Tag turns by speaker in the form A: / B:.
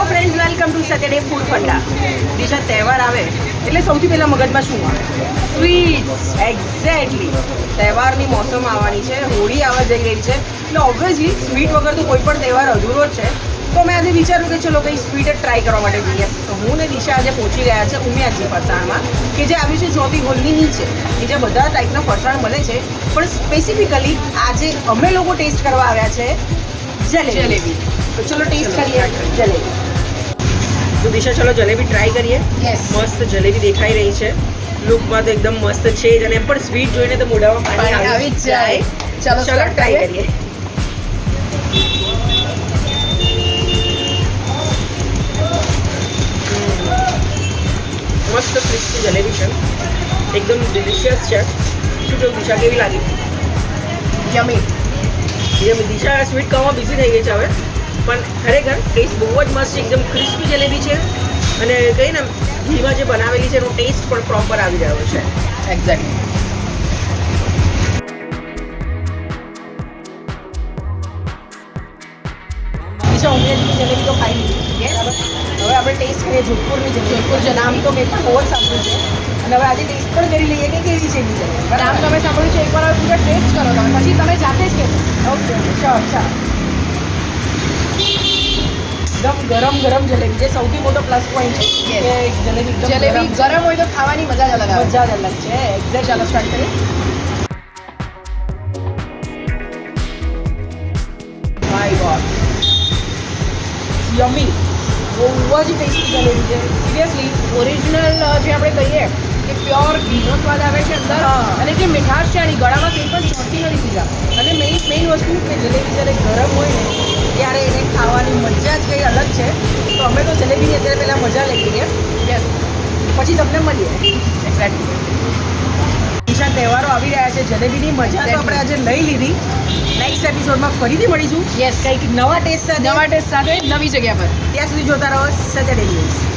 A: Hello friends, welcome to Saturday food funda. Disha, તહેવાર આવે એટલે સૌથી પહેલાં મગજમાં શું આવે? સ્વીટ્સ. એક્ઝેક્ટલી. તહેવારની મોસમ આવવાની છે, હોળી આવવા જઈ રહી છે, એટલે ઓબ્વિયસલી સ્વીટ વગર તો કોઈ પણ તહેવાર અધૂરો જ છે. તો મેં આજે વિચાર્યું કે ચલો કંઈ સ્વીટ જ ટ્રાય કરવા માટે જઈએ. તો હું ને દિશા આજે પહોંચી ગયા છે ઉમિયાજી ફરસાણમાં, કે જે આવ્યું છે જ્યોતિ હોલની નીચે, કે જે બધા ટાઈપના ફરસાણ મળે છે. પણ સ્પેસિફિકલી આજે અમે લોકો ટેસ્ટ કરવા આવ્યા છે જલેબી. તો ચલો ટેસ્ટ કરીએ જલેબી. તો દિશા, ચલો જલેબી ટ્રાય કરીએ. મસ્ત જલેબી દેખાઈ રહી છે, લુકમાં તો એકદમ મસ્ત છે જ, અને એમ પણ સ્વીટ જોઈને તો મોઢામાં પાણી આવી જ જાય. ચલો ટ્રાય કરીએ. મસ્ત ક્રિસ્પી જલેબી છે, એકદમ ડિલિશિયસ છે. શું કેવું દિશા, કેવી લાગી? યમી. દિશા સ્વીટ ખાવામાં બિઝી થઈ ગઈ છે હવે, પણ ખરેખર ટેસ્ટ બહુ જ મસ્ત છે. એકદમ ક્રિસ્પી જલેબી છે, અને કહીએ ને ઘીમાં જે બનાવેલી છે એનો ટેસ્ટ પણ પ્રોપર આવી રહ્યો છે. એક્ઝેક્ટલી. દિશા, ઉમિયાજીની જલેબી તો ખાઈ લીધી. હવે આપણે ટેસ્ટ કરીએ જોધપુરની જલેબી. જોધપુર નામ તો મેં પણ બહુ જ સાંભળ્યું છે, અને હવે આજે ટેસ્ટ પણ કરી લઈએ કે કેવી છે એની જલેબી. નામ તમે સાંભળ્યું છે, એકવાર પૂરા ટેસ્ટ કરો તમે, પછી તમે જાતે જ કહેશો. Okay, sure. ચાલો. એકદમ ગરમ ગરમ જલેબી છે, સૌથી મોટો પ્લસ પોઈન્ટ છે કે જલેબી ગરમ હોય તો ખાવાની મજા જ અલગ આવે. મજા જ અલગ છે. એક્ઝેક્ટ. ચાલો સ્ટાર્ટ કરીએ. My God, યમી. બહુ જ ટેસ્ટી જલેબી છે. સિરિયસલી ઓરિજિનલ જે આપણે કહીએ કે પ્યોર ઘીનો સ્વાદ આવે છે અંદર, અને જે મીઠાશ છે એની ગળામાં કંઈ પણ ચોંટી નથી સીધા. અને મેઇન વસ્તુ કે જલેબી જ્યારે ગરમ હોય ને ત્યારે એને ખાવાની મજા જ કંઈ અલગ છે. તો અમે તો જલેબીની અત્યારે પહેલાં મજા લઈ લઈએ, યસ, પછી તમને મળીએ. એક્ઝેક્ટલી. દિશા, તહેવારો આવી રહ્યા છે, જલેબીની મજા તો આપણે આજે લઈ લીધી. નેક્સ્ટ એપિસોડમાં ફરીથી મળીશું. યસ, કંઈક નવા ટેસ્ટ સાથે, નવી જગ્યા પર. ત્યાં સુધી જોતા રહો સેટરડે ન્યૂઝ.